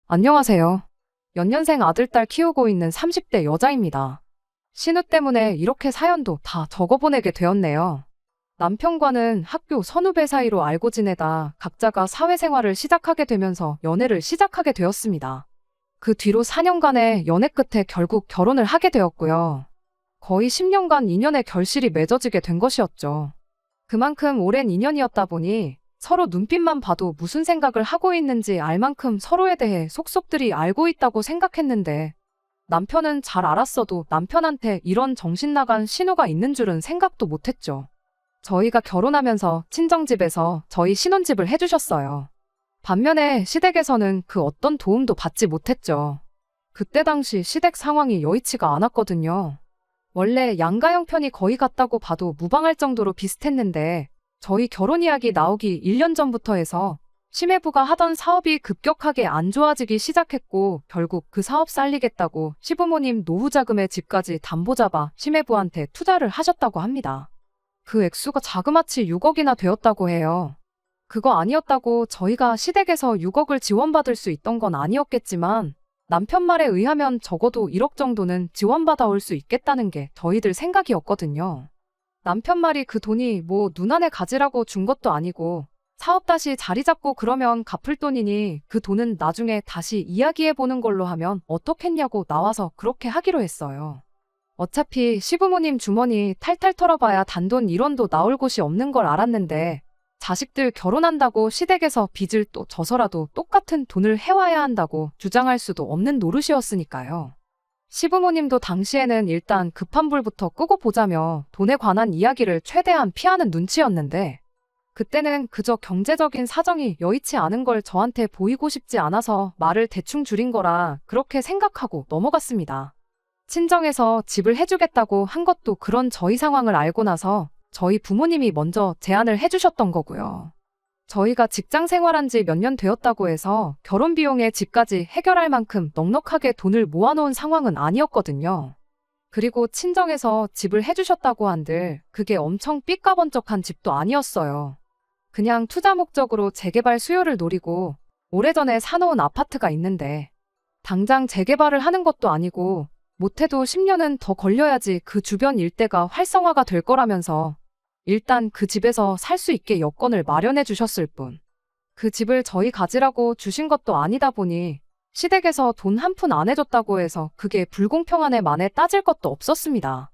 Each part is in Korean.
안녕하세요. 연년생 아들, 딸 키우고 있는 30대 여자입니다. 신우 때문에 이렇게 사연도 다 적어보내게 되었네요. 남편과는 학교 선후배 사이로 알고 지내다 각자가 사회생활을 시작하게 되면서 연애를 시작하게 되었습니다. 그 뒤로 4년간의 연애 끝에 결국 결혼을 하게 되었고요. 거의 10년간 인연의 결실이 맺어지게 된 것이었죠. 그만큼 오랜 인연이었다 보니 서로 눈빛만 봐도 무슨 생각을 하고 있는지 알 만큼 서로에 대해 속속들이 알고 있다고 생각했는데 남편은 잘 알았어도 남편한테 이런 정신 나간 신우가 있는 줄은 생각도 못했죠. 저희가 결혼하면서 친정집에서 저희 신혼집을 해주셨어요. 반면에 시댁에서는 그 어떤 도움도 받지 못했죠. 그때 당시 시댁 상황이 여의치가 않았거든요. 원래 양가 형편이 거의 같다고 봐도 무방할 정도로 비슷했는데 저희 결혼 이야기 나오기 1년 전부터 해서 시매부가 하던 사업이 급격하게 안 좋아지기 시작했고 결국 그 사업 살리겠다고 시부모님 노후 자금의 집까지 담보 잡아 시매부한테 투자를 하셨다고 합니다. 그 액수가 자그마치 6억이나 되었다고 해요. 그거 아니었다고 저희가 시댁에서 6억을 지원받을 수 있던 건 아니었겠지만 남편 말에 의하면 적어도 1억 정도는 지원받아 올 수 있겠다는 게 저희들 생각이었거든요. 남편 말이 그 돈이 뭐 눈안에 가지라고 준 것도 아니고 사업 다시 자리 잡고 그러면 갚을 돈이니 그 돈은 나중에 다시 이야기해보는 걸로 하면 어떻겠냐고 나와서 그렇게 하기로 했어요. 어차피 시부모님 주머니 탈탈 털어봐야 단돈 1원도 나올 곳이 없는 걸 알았는데 자식들 결혼한다고 시댁에서 빚을 또 져서라도 똑같은 돈을 해와야 한다고 주장할 수도 없는 노릇이었으니까요. 시부모님도 당시에는 일단 급한 불부터 끄고 보자며 돈에 관한 이야기를 최대한 피하는 눈치였는데 그때는 그저 경제적인 사정이 여의치 않은 걸 저한테 보이고 싶지 않아서 말을 대충 줄인 거라 그렇게 생각하고 넘어갔습니다. 친정에서 집을 해주겠다고 한 것도 그런 저희 상황을 알고 나서 저희 부모님이 먼저 제안을 해주셨던 거고요. 저희가 직장 생활한 지 몇 년 되었다고 해서 결혼 비용에 집까지 해결할 만큼 넉넉하게 돈을 모아놓은 상황은 아니었거든요. 그리고 친정에서 집을 해주셨다고 한들 그게 엄청 삐까번쩍한 집도 아니었어요. 그냥 투자 목적으로 재개발 수요를 노리고 오래전에 사놓은 아파트가 있는데 당장 재개발을 하는 것도 아니고 못해도 10년은 더 걸려야지 그 주변 일대가 활성화가 될 거라면서 일단 그 집에서 살 수 있게 여건을 마련해 주셨을 뿐. 그 집을 저희 가지라고 주신 것도 아니다 보니 시댁에서 돈 한 푼 안 해줬다고 해서 그게 불공평하네 만에 따질 것도 없었습니다.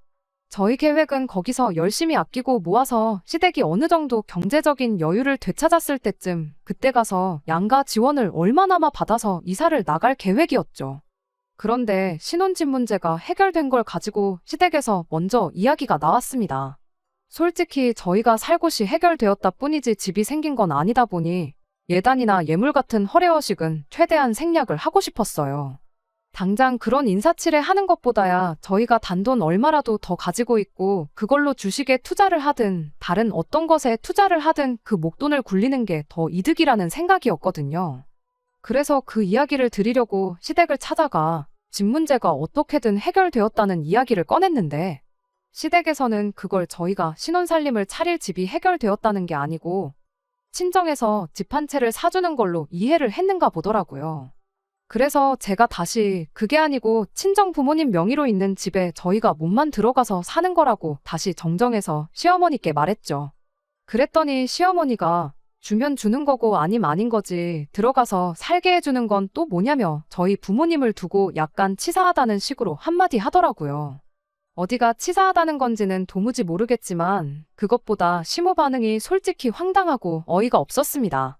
저희 계획은 거기서 열심히 아끼고 모아서 시댁이 어느 정도 경제적인 여유를 되찾았을 때쯤 그때 가서 양가 지원을 얼마나마 받아서 이사를 나갈 계획이었죠. 그런데 신혼집 문제가 해결된 걸 가지고 시댁에서 먼저 이야기가 나왔습니다. 솔직히 저희가 살 곳이 해결되었다 뿐이지 집이 생긴 건 아니다 보니 예단이나 예물 같은 허례허식은 최대한 생략을 하고 싶었어요. 당장 그런 인사치레 하는 것보다야 저희가 단돈 얼마라도 더 가지고 있고 그걸로 주식에 투자를 하든 다른 어떤 것에 투자를 하든 그 목돈을 굴리는 게 더 이득이라는 생각이었거든요. 그래서 그 이야기를 드리려고 시댁을 찾아가 집 문제가 어떻게든 해결되었다는 이야기를 꺼냈는데 시댁에서는 그걸 저희가 신혼살림을 차릴 집이 해결되었다는 게 아니고 친정에서 집 한 채를 사주는 걸로 이해를 했는가 보더라고요. 그래서 제가 다시 그게 아니고 친정 부모님 명의로 있는 집에 저희가 몸만 들어가서 사는 거라고 다시 정정해서 시어머니께 말했죠. 그랬더니 시어머니가 주면 주는 거고 아님 아닌 거지 들어가서 살게 해주는 건 또 뭐냐며 저희 부모님을 두고 약간 치사하다는 식으로 한마디 하더라고요. 어디가 치사하다는 건지는 도무지 모르겠지만 그것보다 시모 반응이 솔직히 황당하고 어이가 없었습니다.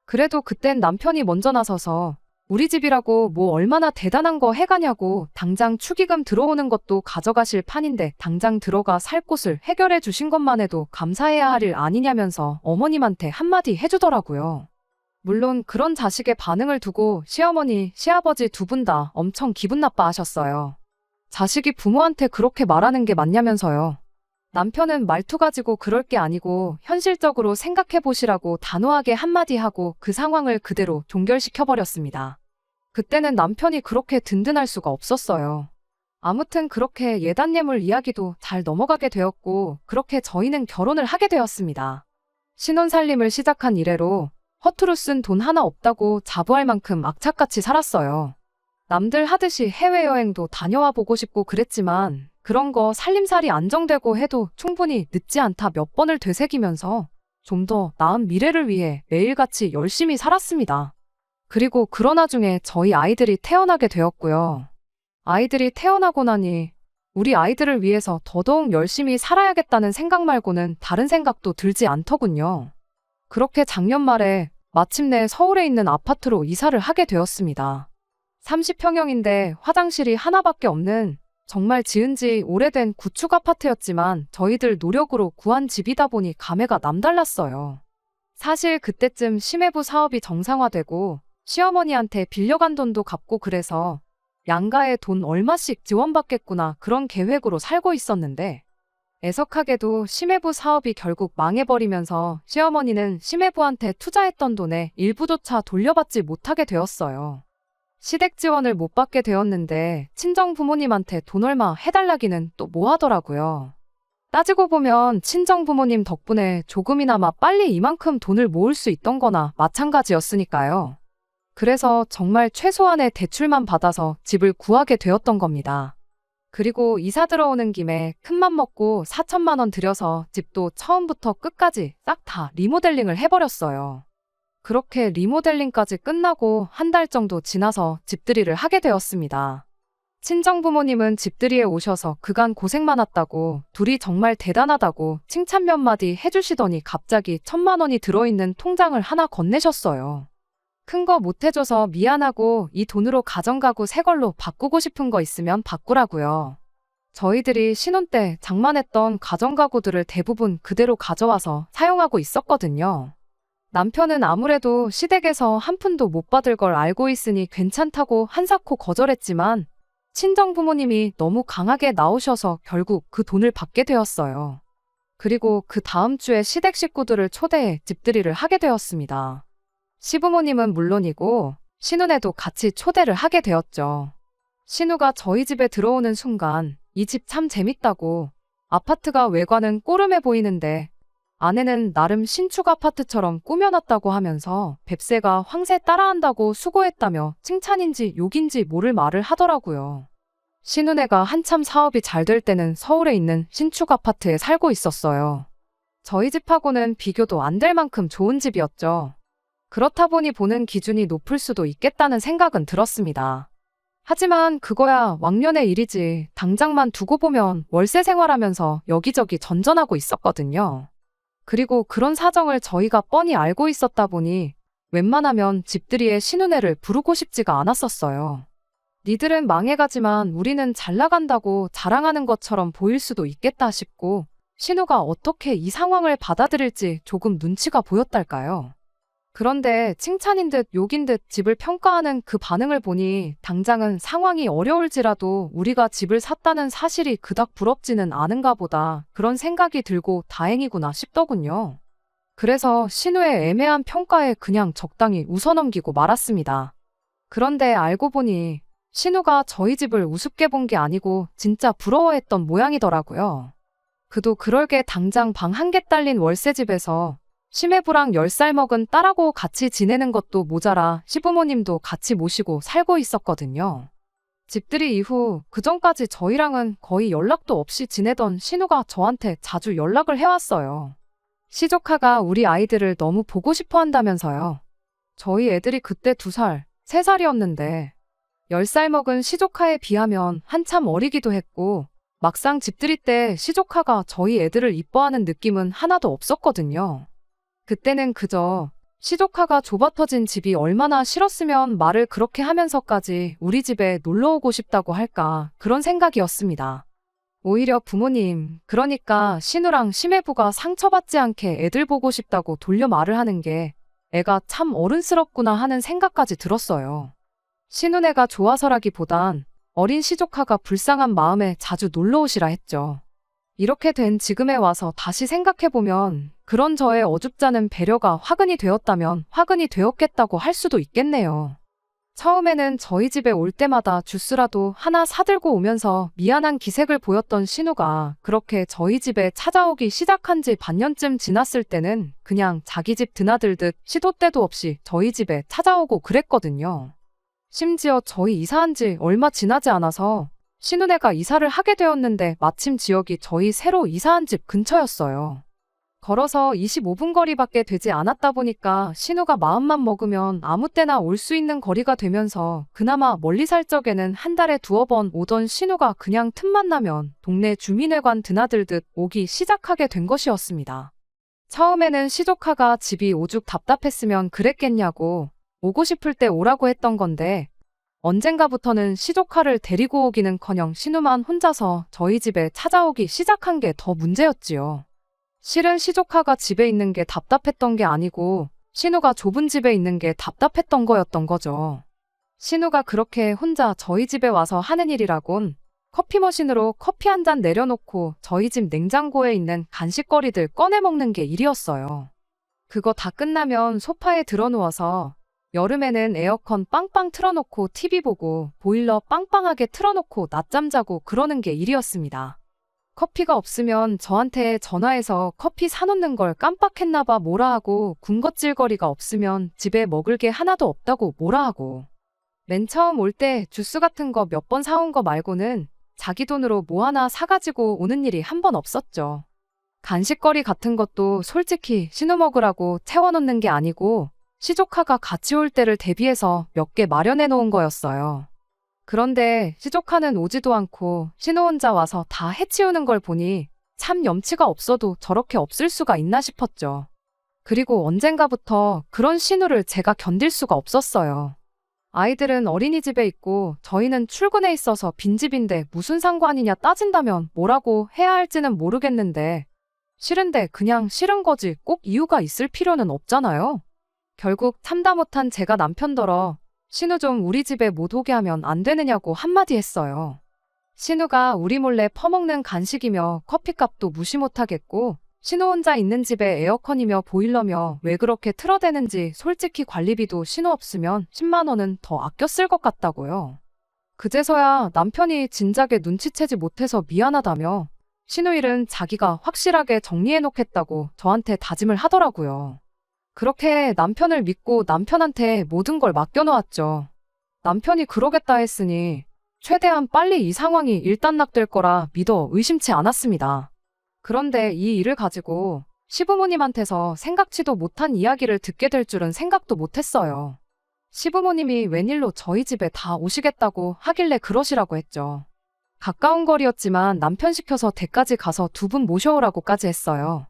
그래도 그땐 남편이 먼저 나서서 우리 집이라고 뭐 얼마나 대단한 거 해가냐고 당장 축의금 들어오는 것도 가져가실 판인데 당장 들어가 살 곳을 해결해 주신 것만 해도 감사해야 할 일 아니냐면서 어머님한테 한마디 해주더라고요. 물론 그런 자식의 반응을 두고 시어머니, 시아버지 두 분 다 엄청 기분 나빠하셨어요. 자식이 부모한테 그렇게 말하는 게 맞냐면서요. 남편은 말투 가지고 그럴 게 아니고 현실적으로 생각해 보시라고 단호하게 한마디 하고 그 상황을 그대로 종결시켜버렸습니다. 그때는 남편이 그렇게 든든할 수가 없었어요. 아무튼 그렇게 예단예물 이야기도 잘 넘어가게 되었고 그렇게 저희는 결혼을 하게 되었습니다. 신혼살림을 시작한 이래로 허투루 쓴 돈 하나 없다고 자부할 만큼 악착같이 살았어요. 남들 하듯이 해외여행도 다녀와 보고 싶고 그랬지만 그런 거 살림살이 안정되고 해도 충분히 늦지 않다 몇 번을 되새기면서 좀 더 나은 미래를 위해 매일같이 열심히 살았습니다. 그리고 그런 와중에 저희 아이들이 태어나게 되었고요. 아이들이 태어나고 나니 우리 아이들을 위해서 더더욱 열심히 살아야겠다는 생각 말고는 다른 생각도 들지 않더군요. 그렇게 작년 말에 마침내 서울에 있는 아파트로 이사를 하게 되었습니다. 30평형인데 화장실이 하나밖에 없는 정말 지은 지 오래된 구축 아파트였지만 저희들 노력으로 구한 집이다 보니 감회가 남달랐어요. 사실 그때쯤 심해부 사업이 정상화되고 시어머니한테 빌려간 돈도 갚고 그래서 양가에 돈 얼마씩 지원받겠구나 그런 계획으로 살고 있었는데 애석하게도 심해부 사업이 결국 망해버리면서 시어머니는 심해부한테 투자했던 돈의 일부조차 돌려받지 못하게 되었어요. 시댁 지원을 못 받게 되었는데 친정 부모님한테 돈 얼마 해달라기는 또 뭐 하더라고요. 따지고 보면 친정 부모님 덕분에 조금이나마 빨리 이만큼 돈을 모을 수 있던 거나 마찬가지였으니까요. 그래서 정말 최소한의 대출만 받아서 집을 구하게 되었던 겁니다. 그리고 이사 들어오는 김에 큰맘 먹고 4천만 원 들여서 집도 처음부터 끝까지 싹 다 리모델링을 해버렸어요. 그렇게 리모델링까지 끝나고 한 달 정도 지나서 집들이를 하게 되었습니다. 친정 부모님은 집들이에 오셔서 그간 고생 많았다고 둘이 정말 대단하다고 칭찬 몇 마디 해주시더니 갑자기 1,000만 원이 들어있는 통장을 하나 건네셨어요. 큰 거 못 해줘서 미안하고 이 돈으로 가정가구 새 걸로 바꾸고 싶은 거 있으면 바꾸라고요. 저희들이 신혼 때 장만했던 가정가구들을 대부분 그대로 가져와서 사용하고 있었거든요. 남편은 아무래도 시댁에서 한 푼도 못 받을 걸 알고 있으니 괜찮다고 한사코 거절했지만 친정 부모님이 너무 강하게 나오셔서 결국 그 돈을 받게 되었어요. 그리고 그 다음 주에 시댁 식구들을 초대해 집들이를 하게 되었습니다. 시부모님은 물론이고 신우네도 같이 초대를 하게 되었죠. 신우가 저희 집에 들어오는 순간 이 집 참 재밌다고 아파트가 외관은 꼬름해 보이는데 아내는 나름 신축 아파트처럼 꾸며놨다고 하면서 뱁새가 황새 따라한다고 수고했다며 칭찬인지 욕인지 모를 말을 하더라고요. 신우네가 한참 사업이 잘 될 때는 서울에 있는 신축 아파트에 살고 있었어요. 저희 집하고는 비교도 안 될 만큼 좋은 집이었죠. 그렇다 보니 보는 기준이 높을 수도 있겠다는 생각은 들었습니다. 하지만 그거야 왕년의 일이지 당장만 두고 보면 월세 생활하면서 여기저기 전전하고 있었거든요. 그리고 그런 사정을 저희가 뻔히 알고 있었다 보니 웬만하면 집들이에 신우네를 부르고 싶지가 않았었어요. 니들은 망해가지만 우리는 잘 나간다고 자랑하는 것처럼 보일 수도 있겠다 싶고 신우가 어떻게 이 상황을 받아들일지 조금 눈치가 보였달까요. 그런데 칭찬인 듯 욕인 듯 집을 평가하는 그 반응을 보니 당장은 상황이 어려울지라도 우리가 집을 샀다는 사실이 그닥 부럽지는 않은가 보다 그런 생각이 들고 다행이구나 싶더군요. 그래서 신우의 애매한 평가에 그냥 적당히 웃어넘기고 말았습니다. 그런데 알고 보니 신우가 저희 집을 우습게 본 게 아니고 진짜 부러워했던 모양이더라고요. 그도 그럴게 당장 방 한 개 딸린 월세집에서 심해부랑 10살 먹은 딸하고 같이 지내는 것도 모자라 시부모님도 같이 모시고 살고 있었거든요. 집들이 이후 그전까지 저희랑은 거의 연락도 없이 지내던 신우가 저한테 자주 연락을 해왔어요. 시조카가 우리 아이들을 너무 보고 싶어 한다면서요. 저희 애들이 그때 2살, 3살이었는데 10살 먹은 시조카에 비하면 한참 어리기도 했고 막상 집들이 때 시조카가 저희 애들을 이뻐하는 느낌은 하나도 없었거든요. 그때는 그저 시조카가 좁아터진 집이 얼마나 싫었으면 말을 그렇게 하면서까지 우리 집에 놀러오고 싶다고 할까 그런 생각이었습니다. 오히려 부모님, 그러니까 신우랑 심해부가 상처받지 않게 애들 보고 싶다고 돌려 말을 하는 게 애가 참 어른스럽구나 하는 생각까지 들었어요. 신우네가 좋아서라기보단 어린 시조카가 불쌍한 마음에 자주 놀러오시라 했죠. 이렇게 된 지금에 와서 다시 생각해보면 그런 저의 어줍잖은 배려가 화근이 되었다면 화근이 되었겠다고 할 수도 있겠네요. 처음에는 저희 집에 올 때마다 주스라도 하나 사들고 오면서 미안한 기색을 보였던 신우가 그렇게 저희 집에 찾아오기 시작한 지 반년쯤 지났을 때는 그냥 자기 집 드나들듯 시도 때도 없이 저희 집에 찾아오고 그랬거든요. 심지어 저희 이사한 지 얼마 지나지 않아서 신우네가 이사를 하게 되었는데 마침 지역이 저희 새로 이사한 집 근처였어요. 걸어서 25분 거리밖에 되지 않았다 보니까 신우가 마음만 먹으면 아무 때나 올 수 있는 거리가 되면서 그나마 멀리 살 적에는 한 달에 2번 오던 신우가 그냥 틈만 나면 동네 주민회관 드나들듯 오기 시작하게 된 것이었습니다. 처음에는 시조카가 집이 오죽 답답했으면 그랬겠냐고 오고 싶을 때 오라고 했던 건데 언젠가부터는 시조카를 데리고 오기는커녕 신우만 혼자서 저희 집에 찾아오기 시작한 게 더 문제였지요. 실은 시조카가 집에 있는 게 답답했던 게 아니고 신우가 좁은 집에 있는 게 답답했던 거였던 거죠. 신우가 그렇게 혼자 저희 집에 와서 하는 일이라곤 커피 머신으로 커피 한 잔 내려놓고 저희 집 냉장고에 있는 간식거리들 꺼내 먹는 게 일이었어요. 그거 다 끝나면 소파에 들어 누워서 여름에는 에어컨 빵빵 틀어놓고 TV 보고 보일러 빵빵하게 틀어놓고 낮잠 자고 그러는 게 일이었습니다. 커피가 없으면 저한테 전화해서 커피 사놓는 걸 깜빡했나봐 뭐라 하고 군것질거리가 없으면 집에 먹을 게 하나도 없다고 뭐라 하고 맨 처음 올 때 주스 같은 거 몇 번 사온 거 말고는 자기 돈으로 뭐 하나 사가지고 오는 일이 한 번 없었죠. 간식거리 같은 것도 솔직히 신우 먹으라고 채워놓는 게 아니고 시조카가 같이 올 때를 대비해서 몇 개 마련해 놓은 거였어요. 그런데 시조카는 오지도 않고 신우 혼자 와서 다 해치우는 걸 보니 참 염치가 없어도 저렇게 없을 수가 있나 싶었죠. 그리고 언젠가부터 그런 신우를 제가 견딜 수가 없었어요. 아이들은 어린이집에 있고 저희는 출근해 있어서 빈집인데 무슨 상관이냐 따진다면 뭐라고 해야 할지는 모르겠는데 싫은데 그냥 싫은 거지 꼭 이유가 있을 필요는 없잖아요. 결국 참다 못한 제가 남편더러 신우 좀 우리 집에 못 오게 하면 안 되느냐고 한마디 했어요. 신우가 우리 몰래 퍼먹는 간식이며 커피값도 무시 못하겠고 신우 혼자 있는 집에 에어컨이며 보일러며 왜 그렇게 틀어대는지 솔직히 관리비도 신우 없으면 10만 원은 더 아껴 쓸 것 같다고요. 그제서야 남편이 진작에 눈치채지 못해서 미안하다며 신우 일은 자기가 확실하게 정리해놓겠다고 저한테 다짐을 하더라고요. 그렇게 남편을 믿고 남편한테 모든 걸 맡겨놓았죠. 남편이 그러겠다 했으니 최대한 빨리 이 상황이 일단락될 거라 믿어 의심치 않았습니다. 그런데 이 일을 가지고 시부모님한테서 생각지도 못한 이야기를 듣게 될 줄은 생각도 못했어요. 시부모님이 웬일로 저희 집에 다 오시겠다고 하길래 그러시라고 했죠. 가까운 거리였지만 남편 시켜서 댁까지 가서 2분 모셔오라고까지 했어요.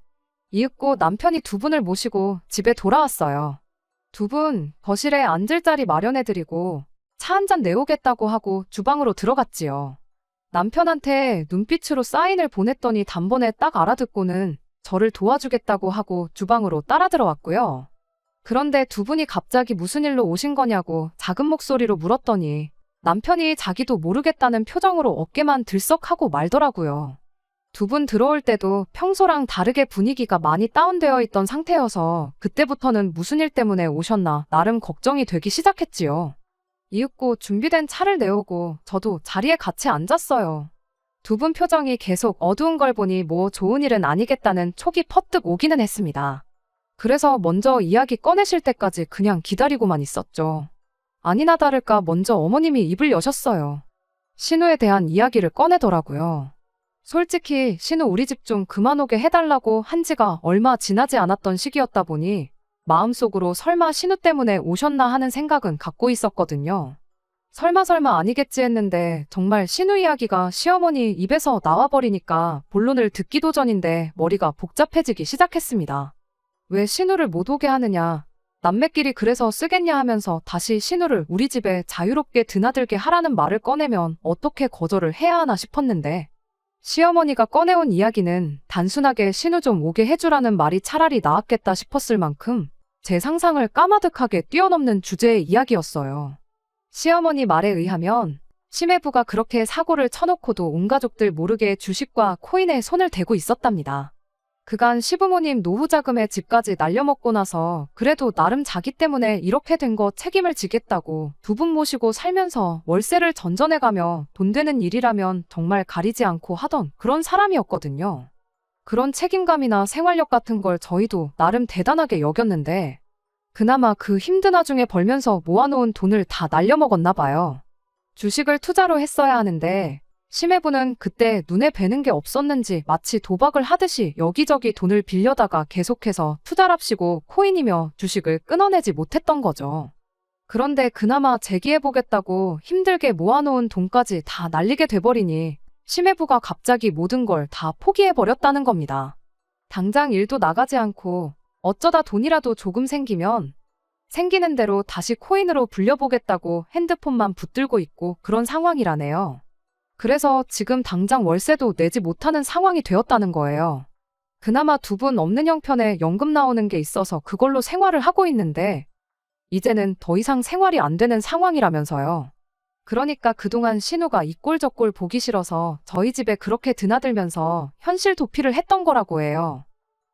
이윽고 남편이 2분을 모시고 집에 돌아왔어요. 2분 거실에 앉을 자리 마련해드리고 차 한 잔 내오겠다고 하고 주방으로 들어갔지요. 남편한테 눈빛으로 사인을 보냈더니 단번에 딱 알아듣고는 저를 도와주겠다고 하고 주방으로 따라 들어왔고요. 그런데 2분이 갑자기 무슨 일로 오신 거냐고 작은 목소리로 물었더니 남편이 자기도 모르겠다는 표정으로 어깨만 들썩하고 말더라고요. 2분 들어올 때도 평소랑 다르게 분위기가 많이 다운되어 있던 상태여서 그때부터는 무슨 일 때문에 오셨나 나름 걱정이 되기 시작했지요. 이윽고 준비된 차를 내오고 저도 자리에 같이 앉았어요. 2분 표정이 계속 어두운 걸 보니 뭐 좋은 일은 아니겠다는 촉이 퍼뜩 오기는 했습니다. 그래서 먼저 이야기 꺼내실 때까지 그냥 기다리고만 있었죠. 아니나 다를까 먼저 어머님이 입을 여셨어요. 신우에 대한 이야기를 꺼내더라고요. 솔직히 신우 우리 집 좀 그만 오게 해달라고 한 지가 얼마 지나지 않았던 시기였다 보니 마음속으로 설마 신우 때문에 오셨나 하는 생각은 갖고 있었거든요. 설마 아니겠지 했는데 정말 신우 이야기가 시어머니 입에서 나와버리니까 본론을 듣기도 전인데 머리가 복잡해지기 시작했습니다. 왜 신우를 못 오게 하느냐, 남매끼리 그래서 쓰겠냐 하면서 다시 신우를 우리 집에 자유롭게 드나들게 하라는 말을 꺼내면 어떻게 거절을 해야 하나 싶었는데 시어머니가 꺼내온 이야기는 단순하게 신우 좀 오게 해주라는 말이 차라리 나았겠다 싶었을 만큼 제 상상을 까마득하게 뛰어넘는 주제의 이야기였어요. 시어머니 말에 의하면 심해부가 그렇게 사고를 쳐놓고도 온 가족들 모르게 주식과 코인에 손을 대고 있었답니다. 그간 시부모님 노후 자금에 집까지 날려먹고 나서 그래도 나름 자기 때문에 이렇게 된 거 책임을 지겠다고 두 분 모시고 살면서 월세를 전전해가며 돈 되는 일이라면 정말 가리지 않고 하던 그런 사람이었거든요. 그런 책임감이나 생활력 같은 걸 저희도 나름 대단하게 여겼는데 그나마 그 힘든 와중에 벌면서 모아놓은 돈을 다 날려먹었나 봐요. 주식을 투자로 했어야 하는데 심해부는 그때 눈에 뵈는 게 없었는지 마치 도박을 하듯이 여기저기 돈을 빌려다가 계속해서 투자랍시고 코인이며 주식을 끊어내지 못했던 거죠. 그런데 그나마 재기해보겠다고 힘들게 모아놓은 돈까지 다 날리게 돼버리니 심해부가 갑자기 모든 걸 다 포기해버렸다는 겁니다. 당장 일도 나가지 않고 어쩌다 돈이라도 조금 생기면 생기는 대로 다시 코인으로 불려보겠다고 핸드폰만 붙들고 있고 그런 상황이라네요. 그래서 지금 당장 월세도 내지 못하는 상황이 되었다는 거예요. 그나마 두 분 없는 형편에 연금 나오는 게 있어서 그걸로 생활을 하고 있는데 이제는 더 이상 생활이 안 되는 상황이라면서요. 그러니까 그동안 신우가 이 꼴 저 꼴 보기 싫어서 저희 집에 그렇게 드나들면서 현실 도피를 했던 거라고 해요.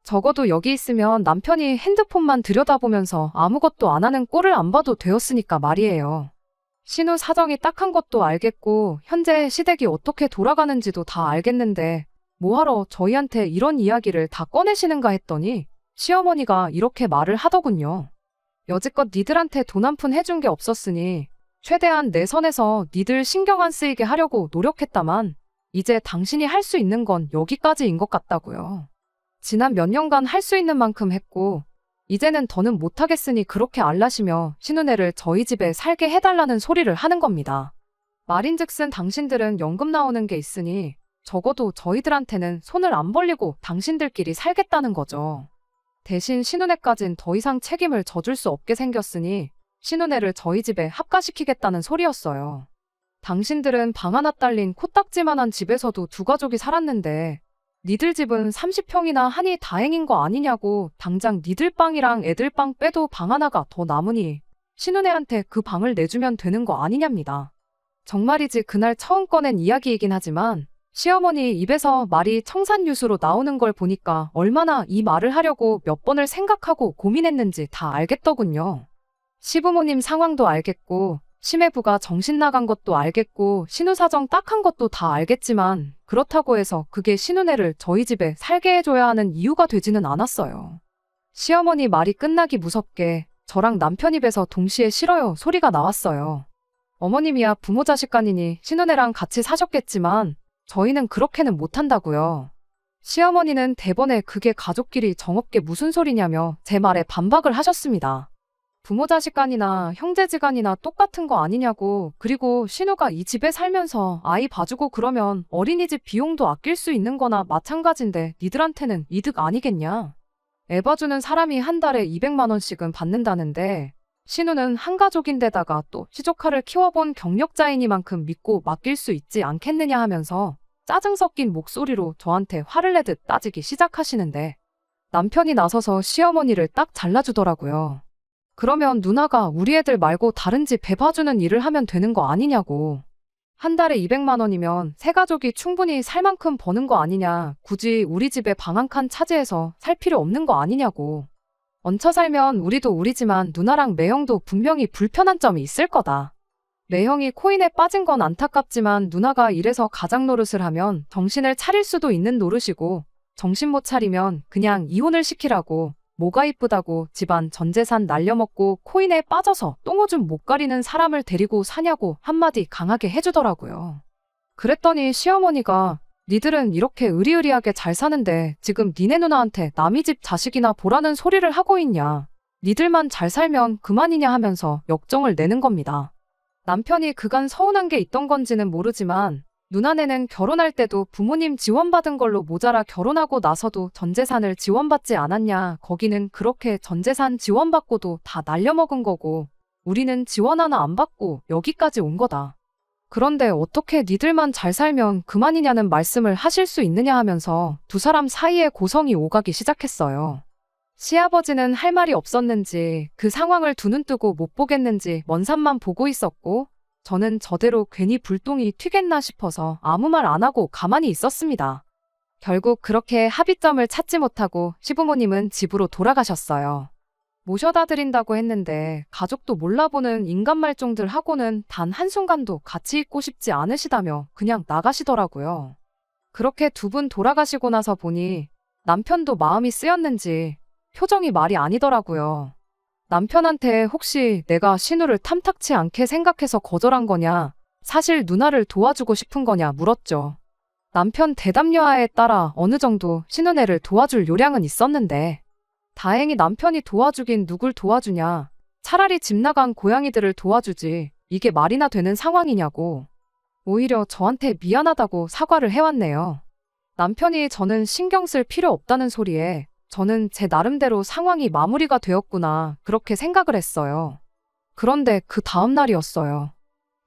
적어도 여기 있으면 남편이 핸드폰만 들여다보면서 아무것도 안 하는 꼴을 안 봐도 되었으니까 말이에요. 신우 사정이 딱한 것도 알겠고 현재 시댁이 어떻게 돌아가는지도 다 알겠는데 뭐하러 저희한테 이런 이야기를 다 꺼내시는가 했더니 시어머니가 이렇게 말을 하더군요. 여지껏 니들한테 돈 한 푼 해준 게 없었으니 최대한 내 선에서 니들 신경 안 쓰이게 하려고 노력했다만 이제 당신이 할 수 있는 건 여기까지인 것 같다고요. 지난 몇 년간 할 수 있는 만큼 했고 이제는 더는 못하겠으니 그렇게 알라시며 신우네를 저희 집에 살게 해달라는 소리를 하는 겁니다. 말인즉슨 당신들은 연금 나오는 게 있으니 적어도 저희들한테는 손을 안 벌리고 당신들끼리 살겠다는 거죠. 대신 신우네까진 더 이상 책임을 져줄 수 없게 생겼으니 신우네를 저희 집에 합가시키겠다는 소리였어요. 당신들은 방 하나 딸린 코딱지만한 집에서도 두 가족이 살았는데 니들 집은 30평이나 하니 다행인 거 아니냐고 당장 니들 방이랑 애들 방 빼도 방 하나가 더 남으니 신우네한테 그 방을 내주면 되는 거 아니냐입니다. 정말이지 그날 처음 꺼낸 이야기이긴 하지만 시어머니 입에서 말이 청산유수로 나오는 걸 보니까 얼마나 이 말을 하려고 몇 번을 생각하고 고민했는지 다 알겠더군요. 시부모님 상황도 알겠고 심해부가 정신 나간 것도 알겠고 신우 사정 딱한 것도 다 알겠지만 그렇다고 해서 그게 신우네를 저희 집에 살게 해줘야 하는 이유가 되지는 않았어요. 시어머니 말이 끝나기 무섭게 저랑 남편 입에서 동시에 싫어요 소리가 나왔어요. 어머님이야 부모 자식 간이니 신우네랑 같이 사셨겠지만 저희는 그렇게는 못한다고요. 시어머니는 대번에 그게 가족끼리 정없게 무슨 소리냐며 제 말에 반박을 하셨습니다. 부모 자식간이나 형제지간이나 똑같은 거 아니냐고. 그리고 신우가 이 집에 살면서 아이 봐주고 그러면 어린이집 비용도 아낄 수 있는 거나 마찬가지인데 니들한테는 이득 아니겠냐. 애 봐주는 사람이 한 달에 200만 원씩은 받는다는데 신우는 한 가족인데다가 또 시조카를 키워본 경력자이니만큼 믿고 맡길 수 있지 않겠느냐 하면서 짜증 섞인 목소리로 저한테 화를 내듯 따지기 시작하시는데 남편이 나서서 시어머니를 딱 잘라주더라고요. 그러면 누나가 우리 애들 말고 다른 집 배 봐주는 일을 하면 되는 거 아니냐고. 한 달에 200만 원이면 세 가족이 충분히 살 만큼 버는 거 아니냐. 굳이 우리 집에 방 한 칸 차지해서 살 필요 없는 거 아니냐고. 얹혀 살면 우리도 우리지만 누나랑 매형도 분명히 불편한 점이 있을 거다. 매형이 코인에 빠진 건 안타깝지만 누나가 이래서 가장 노릇을 하면 정신을 차릴 수도 있는 노릇이고 정신 못 차리면 그냥 이혼을 시키라고. 뭐가 이쁘다고 집안 전 재산 날려먹고 코인에 빠져서 똥오줌 못 가리는 사람을 데리고 사냐고 한마디 강하게 해주더라고요. 그랬더니 시어머니가 니들은 이렇게 의리의리하게 잘 사는데 지금 니네 누나한테 남의 집 자식이나 보라는 소리를 하고 있냐. 니들만 잘 살면 그만이냐 하면서 역정을 내는 겁니다. 남편이 그간 서운한 게 있던 건지는 모르지만 누나네는 결혼할 때도 부모님 지원받은 걸로 모자라 결혼하고 나서도 전재산을 지원받지 않았냐. 거기는 그렇게 전재산 지원받고도 다 날려먹은 거고 우리는 지원 하나 안 받고 여기까지 온 거다. 그런데 어떻게 니들만 잘 살면 그만이냐는 말씀을 하실 수 있느냐 하면서 두 사람 사이에 고성이 오가기 시작했어요. 시아버지는 할 말이 없었는지 그 상황을 두 눈 뜨고 못 보겠는지 먼 산만 보고 있었고 저는 저대로 괜히 불똥이 튀겠나 싶어서 아무 말 안 하고 가만히 있었습니다. 결국 그렇게 합의점을 찾지 못하고 시부모님은 집으로 돌아가셨어요. 모셔다 드린다고 했는데 가족도 몰라보는 인간 말종들 하고는 단 한순간도 같이 있고 싶지 않으시다며 그냥 나가시더라고요. 그렇게 두 분 돌아가시고 나서 보니 남편도 마음이 쓰였는지 표정이 말이 아니더라고요. 남편한테 혹시 내가 신우를 탐탁치 않게 생각해서 거절한 거냐, 사실 누나를 도와주고 싶은 거냐 물었죠. 남편 대답 여하에 따라 어느 정도 신우네를 도와줄 요량은 있었는데 다행히 남편이 도와주긴 누굴 도와주냐, 차라리 집 나간 고양이들을 도와주지 이게 말이나 되는 상황이냐고 오히려 저한테 미안하다고 사과를 해왔네요. 남편이 저는 신경 쓸 필요 없다는 소리에 저는 제 나름대로 상황이 마무리가 되었구나 그렇게 생각을 했어요. 그런데 그 다음 날이었어요.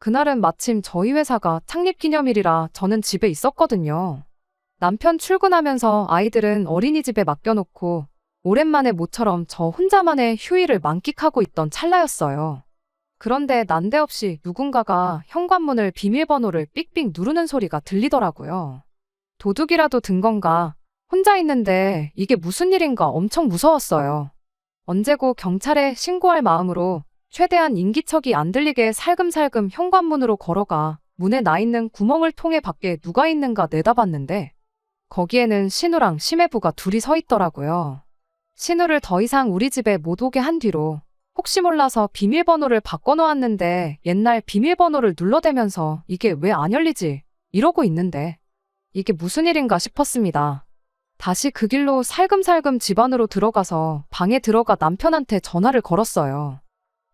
그날은 마침 저희 회사가 창립기념일이라 저는 집에 있었거든요. 남편 출근하면서 아이들은 어린이집에 맡겨놓고 오랜만에 모처럼 저 혼자만의 휴일을 만끽하고 있던 찰나였어요. 그런데 난데없이 누군가가 현관문을 비밀번호를 삑삑 누르는 소리가 들리더라고요. 도둑이라도 든 건가? 혼자 있는데 이게 무슨 일인가 엄청 무서웠어요. 언제고 경찰에 신고할 마음으로 최대한 인기척이 안 들리게 살금살금 현관문으로 걸어가 문에 나 있는 구멍을 통해 밖에 누가 있는가 내다봤는데 거기에는 신우랑 심해부가 둘이 서 있더라고요. 신우를 더 이상 우리 집에 못 오게 한 뒤로 혹시 몰라서 비밀번호를 바꿔놓았는데 옛날 비밀번호를 눌러대면서 이게 왜 안 열리지? 이러고 있는데 이게 무슨 일인가 싶었습니다. 다시 그 길로 살금살금 집 안으로 들어가서 방에 들어가 남편한테 전화를 걸었어요.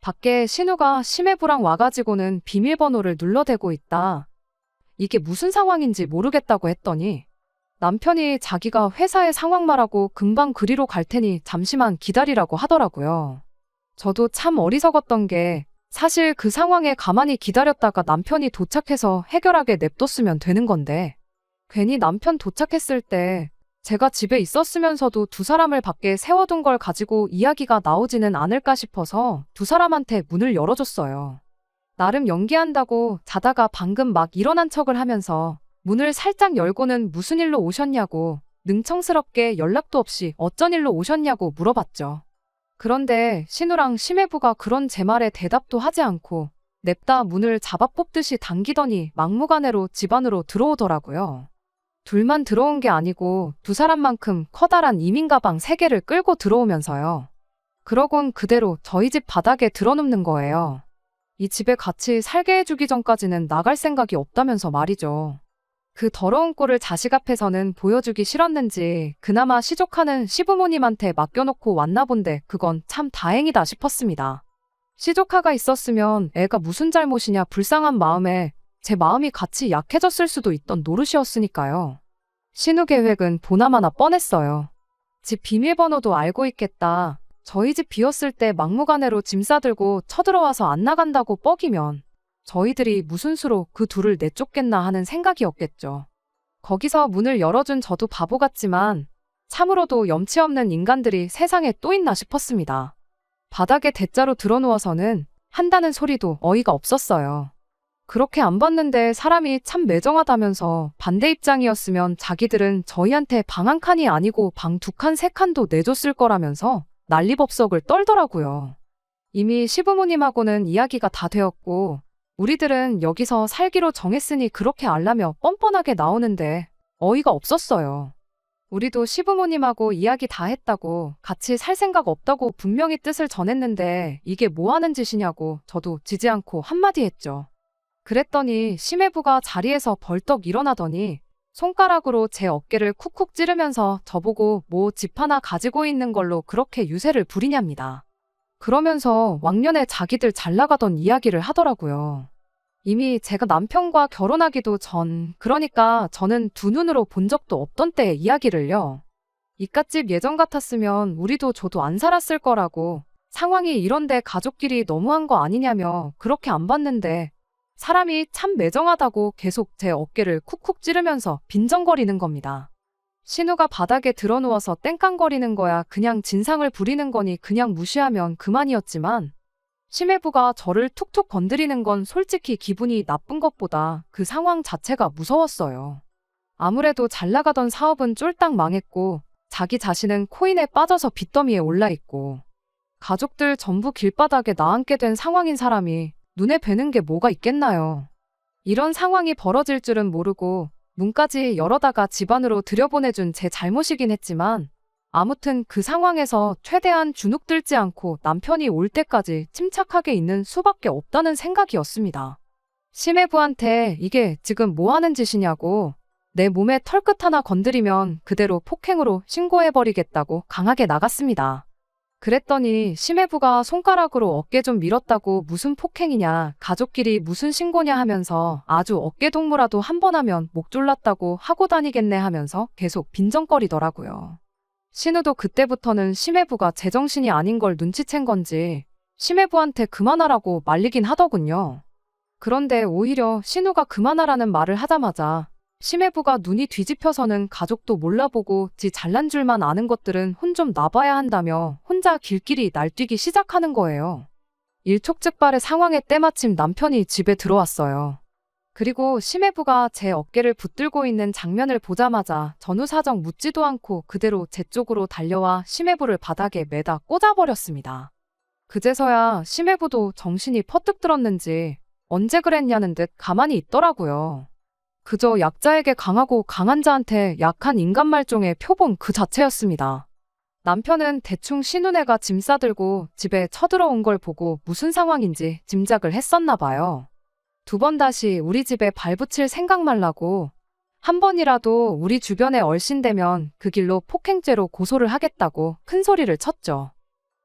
밖에 신우가 심해부랑 와가지고는 비밀번호를 눌러대고 있다. 이게 무슨 상황인지 모르겠다고 했더니 남편이 자기가 회사의 상황 말하고 금방 그리로 갈 테니 잠시만 기다리라고 하더라고요. 저도 참 어리석었던 게 사실 그 상황에 가만히 기다렸다가 남편이 도착해서 해결하게 냅뒀으면 되는 건데 괜히 남편 도착했을 때 제가 집에 있었으면서도 두 사람을 밖에 세워둔 걸 가지고 이야기가 나오지는 않을까 싶어서 두 사람한테 문을 열어줬어요. 나름 연기한다고 자다가 방금 막 일어난 척을 하면서 문을 살짝 열고는 무슨 일로 오셨냐고 능청스럽게 연락도 없이 어쩐 일로 오셨냐고 물어봤죠. 그런데 신우랑 심해부가 그런 제 말에 대답도 하지 않고 냅다 문을 잡아 뽑듯이 당기더니 막무가내로 집 안으로 들어오더라고요. 둘만 들어온 게 아니고 두 사람만큼 커다란 이민 가방 3개를 끌고 들어오면서요. 그러곤 그대로 저희 집 바닥에 드러눕는 거예요. 이 집에 같이 살게 해주기 전까지는 나갈 생각이 없다면서 말이죠. 그 더러운 꼴을 자식 앞에서는 보여주기 싫었는지 그나마 시족하는 시부모님한테 맡겨놓고 왔나 본데 그건 참 다행이다 싶었습니다. 시조카가 있었으면 애가 무슨 잘못이냐 불쌍한 마음에 제 마음이 같이 약해졌을 수도 있던 노릇이었으니까요. 신우 계획은 보나마나 뻔했어요. 집 비밀번호도 알고 있겠다. 저희 집 비었을 때 막무가내로 짐 싸들고 쳐들어와서 안 나간다고 뻐기면 저희들이 무슨 수로 그 둘을 내쫓겠나 하는 생각이었겠죠. 거기서 문을 열어준 저도 바보 같지만 참으로도 염치 없는 인간들이 세상에 또 있나 싶었습니다. 바닥에 대자로 드러누워서는 한다는 소리도 어이가 없었어요. 그렇게 안 봤는데 사람이 참 매정하다면서 반대 입장이었으면 자기들은 저희한테 방 한 칸이 아니고 방 2칸, 3칸도 내줬을 거라면서 난리법석을 떨더라고요. 이미 시부모님하고는 이야기가 다 되었고 우리들은 여기서 살기로 정했으니 그렇게 알라며 뻔뻔하게 나오는데 어이가 없었어요. 우리도 시부모님하고 이야기 다 했다고 같이 살 생각 없다고 분명히 뜻을 전했는데 이게 뭐 하는 짓이냐고 저도 지지 않고 한마디 했죠. 그랬더니 심해부가 자리에서 벌떡 일어나더니 손가락으로 제 어깨를 쿡쿡 찌르면서 저보고 뭐 집 하나 가지고 있는 걸로 그렇게 유세를 부리냐입니다. 그러면서 왕년에 자기들 잘 나가던 이야기를 하더라고요. 이미 제가 남편과 결혼하기도 전, 그러니까 저는 두 눈으로 본 적도 없던 때의 이야기를요. 이깟집 예전 같았으면 우리도 저도 안 살았을 거라고 상황이 이런데 가족끼리 너무한 거 아니냐며 그렇게 안 봤는데 사람이 참 매정하다고 계속 제 어깨를 쿡쿡 찌르면서 빈정거리는 겁니다. 신우가 바닥에 드러누워서 땡깡거리는 거야 그냥 진상을 부리는 거니 그냥 무시하면 그만이었지만 심해부가 저를 툭툭 건드리는 건 솔직히 기분이 나쁜 것보다 그 상황 자체가 무서웠어요. 아무래도 잘 나가던 사업은 쫄딱 망했고 자기 자신은 코인에 빠져서 빚더미에 올라있고 가족들 전부 길바닥에 나앉게 된 상황인 사람이 눈에 뵈는 게 뭐가 있겠나요. 이런 상황이 벌어질 줄은 모르고 문까지 열어다가 집안으로 들여보내준 제 잘못이긴 했지만 아무튼 그 상황에서 최대한 주눅들지 않고 남편이 올 때까지 침착하게 있는 수밖에 없다는 생각이었습니다. 심해부한테 이게 지금 뭐 하는 짓이냐고 내 몸에 털끝 하나 건드리면 그대로 폭행으로 신고해버리겠다고 강하게 나갔습니다. 그랬더니 심해부가 손가락으로 어깨 좀 밀었다고 무슨 폭행이냐, 가족끼리 무슨 신고냐 하면서 아주 어깨 동무라도 한 번 하면 목 졸랐다고 하고 다니겠네 하면서 계속 빈정거리더라고요. 신우도 그때부터는 심해부가 제정신이 아닌 걸 눈치챈 건지 심해부한테 그만하라고 말리긴 하더군요. 그런데 오히려 신우가 그만하라는 말을 하자마자 심해부가 눈이 뒤집혀서는 가족도 몰라보고 지 잘난 줄만 아는 것들은 혼 좀 놔봐야 한다며 혼자 길길이 날뛰기 시작하는 거예요. 일촉즉발의 상황에 때마침 남편이 집에 들어왔어요. 그리고 심해부가 제 어깨를 붙들고 있는 장면을 보자마자 전후사정 묻지도 않고 그대로 제 쪽으로 달려와 심해부를 바닥에 매다 꽂아버렸습니다. 그제서야 심해부도 정신이 퍼뜩 들었는지 언제 그랬냐는 듯 가만히 있더라고요. 그저 약자에게 강하고 강한 자한테 약한 인간 말종의 표본 그 자체였습니다. 남편은 대충 신우네가 짐 싸들고 집에 쳐들어온 걸 보고 무슨 상황인지 짐작을 했었나 봐요. 두 번 다시 우리 집에 발붙일 생각 말라고 한 번이라도 우리 주변에 얼씬되면 그 길로 폭행죄로 고소를 하겠다고 큰 소리를 쳤죠.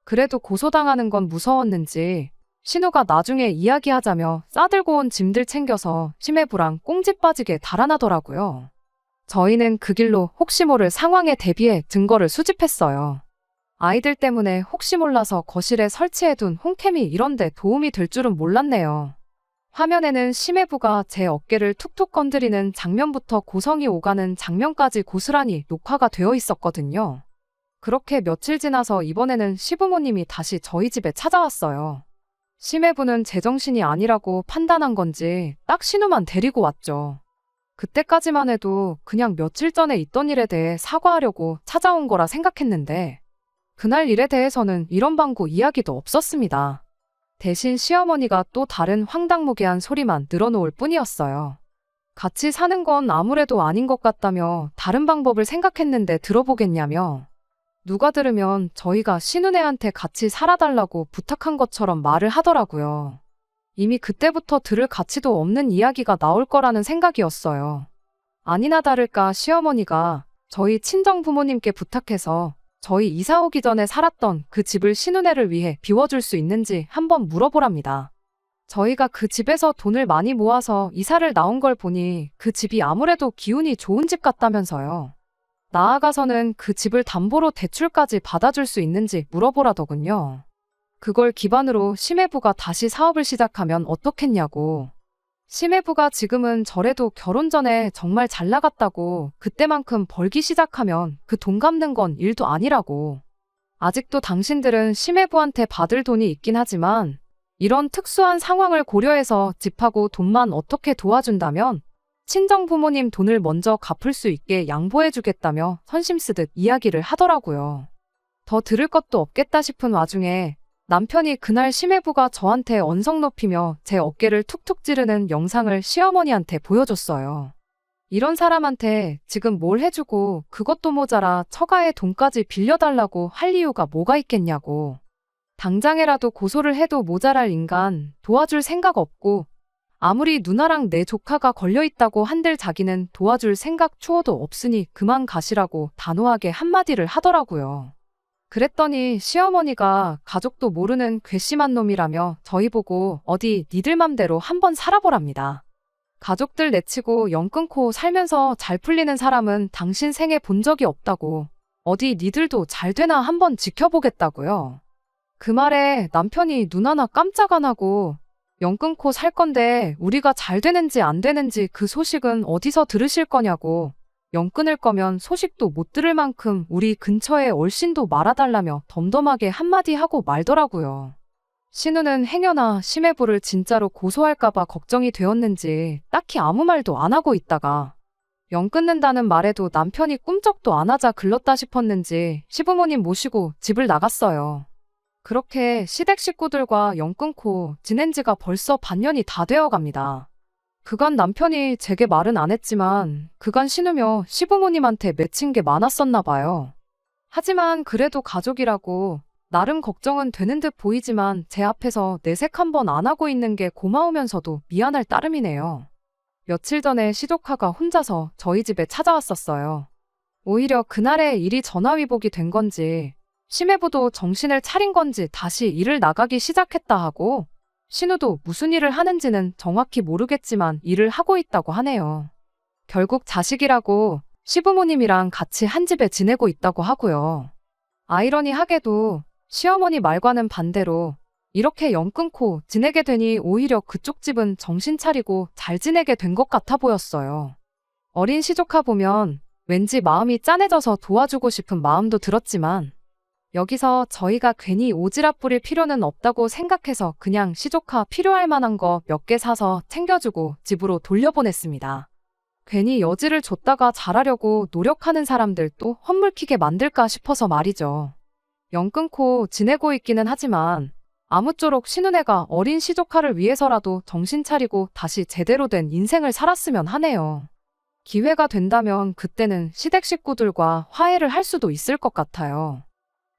그래도 고소당하는 건 무서웠는지 신우가 나중에 이야기하자며 싸들고 온 짐들 챙겨서 심해부랑 꽁지 빠지게 달아나더라고요. 저희는 그 길로 혹시 모를 상황에 대비해 증거를 수집했어요. 아이들 때문에 혹시 몰라서 거실에 설치해둔 홈캠이 이런데 도움이 될 줄은 몰랐네요. 화면에는 심해부가 제 어깨를 툭툭 건드리는 장면부터 고성이 오가는 장면까지 고스란히 녹화가 되어 있었거든요. 그렇게 며칠 지나서 이번에는 시부모님이 다시 저희 집에 찾아왔어요. 심해부는 제정신이 아니라고 판단한 건지 딱 신우만 데리고 왔죠. 그때까지만 해도 그냥 며칠 전에 있던 일에 대해 사과하려고 찾아온 거라 생각했는데 그날 일에 대해서는 이런 방구 이야기도 없었습니다. 대신 시어머니가 또 다른 황당무계한 소리만 늘어놓을 뿐이었어요. 같이 사는 건 아무래도 아닌 것 같다며 다른 방법을 생각했는데 들어보겠냐며 누가 들으면 저희가 신우네한테 같이 살아달라고 부탁한 것처럼 말을 하더라고요. 이미 그때부터 들을 가치도 없는 이야기가 나올 거라는 생각이었어요. 아니나 다를까 시어머니가 저희 친정 부모님께 부탁해서 저희 이사 오기 전에 살았던 그 집을 신우네를 위해 비워줄 수 있는지 한번 물어보랍니다. 저희가 그 집에서 돈을 많이 모아서 이사를 나온 걸 보니 그 집이 아무래도 기운이 좋은 집 같다면서요. 나아가서는 그 집을 담보로 대출까지 받아줄 수 있는지 물어보라더군요. 그걸 기반으로 심해부가 다시 사업을 시작하면 어떻겠냐고. 심해부가 지금은 저래도 결혼 전에 정말 잘 나갔다고 그때만큼 벌기 시작하면 그 돈 갚는 건 일도 아니라고. 아직도 당신들은 심해부한테 받을 돈이 있긴 하지만 이런 특수한 상황을 고려해서 집하고 돈만 어떻게 도와준다면 친정 부모님 돈을 먼저 갚을 수 있게 양보해주겠다며 선심 쓰듯 이야기를 하더라고요. 더 들을 것도 없겠다 싶은 와중에 남편이 그날 심해부가 저한테 언성 높이며 제 어깨를 툭툭 찌르는 영상을 시어머니한테 보여줬어요. 이런 사람한테 지금 뭘 해주고 그것도 모자라 처가의 돈까지 빌려달라고 할 이유가 뭐가 있겠냐고. 당장에라도 고소를 해도 모자랄 인간 도와줄 생각 없고 아무리 누나랑 내 조카가 걸려있다고 한들 자기는 도와줄 생각 추호도 없으니 그만 가시라고 단호하게 한마디를 하더라고요. 그랬더니 시어머니가 가족도 모르는 괘씸한 놈이라며 저희 보고 어디 니들 맘대로 한번 살아보랍니다. 가족들 내치고 연 끊고 살면서 잘 풀리는 사람은 당신 생애 본 적이 없다고. 어디 니들도 잘 되나 한번 지켜보겠다고요. 그 말에 남편이 눈 하나 깜짝 안 하고 연 끊고 살 건데 우리가 잘 되는지 안 되는지 그 소식은 어디서 들으실 거냐고. 연 끊을 거면 소식도 못 들을 만큼 우리 근처에 얼씬도 말아달라며 덤덤하게 한마디 하고 말더라고요. 신우는 행여나 심해부를 진짜로 고소할까봐 걱정이 되었는지 딱히 아무 말도 안 하고 있다가 영 끊는다는 말에도 남편이 꿈쩍도 안 하자 글렀다 싶었는지 시부모님 모시고 집을 나갔어요. 그렇게 시댁 식구들과 영 끊고 지낸 지가 벌써 반년이 다 되어 갑니다. 그간 남편이 제게 말은 안 했지만 그간 신우며 시부모님한테 맺힌 게 많았었나 봐요. 하지만 그래도 가족이라고 나름 걱정은 되는 듯 보이지만 제 앞에서 내색 한번 안 하고 있는 게 고마우면서도 미안할 따름이네요. 며칠 전에 시조카가 혼자서 저희 집에 찾아왔었어요. 오히려 그날의 일이 전화위복이 된 건지 심해부도 정신을 차린 건지 다시 일을 나가기 시작했다 하고 신우도 무슨 일을 하는지는 정확히 모르겠지만 일을 하고 있다고 하네요. 결국 자식이라고 시부모님이랑 같이 한 집에 지내고 있다고 하고요. 아이러니하게도 시어머니 말과는 반대로 이렇게 영 끊고 지내게 되니 오히려 그쪽 집은 정신 차리고 잘 지내게 된 것 같아 보였어요. 어린 시조카 보면 왠지 마음이 짠해져서 도와주고 싶은 마음도 들었지만 여기서 저희가 괜히 오지랖 부릴 필요는 없다고 생각해서 그냥 시조카 필요할 만한 거 몇 개 사서 챙겨주고 집으로 돌려보냈습니다. 괜히 여지를 줬다가 잘하려고 노력하는 사람들 또 헛물키게 만들까 싶어서 말이죠. 영 끊고 지내고 있기는 하지만 아무쪼록 신우네가 어린 시조카를 위해서라도 정신 차리고 다시 제대로 된 인생을 살았으면 하네요. 기회가 된다면 그때는 시댁 식구들과 화해를 할 수도 있을 것 같아요.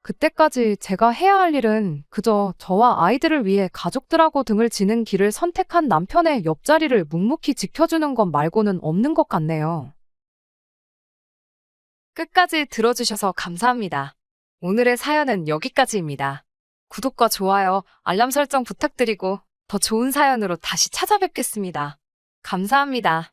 그때까지 제가 해야 할 일은 그저 저와 아이들을 위해 가족들하고 등을 지는 길을 선택한 남편의 옆자리를 묵묵히 지켜주는 것 말고는 없는 것 같네요. 끝까지 들어주셔서 감사합니다. 오늘의 사연은 여기까지입니다. 구독과 좋아요, 알람 설정 부탁드리고 더 좋은 사연으로 다시 찾아뵙겠습니다. 감사합니다.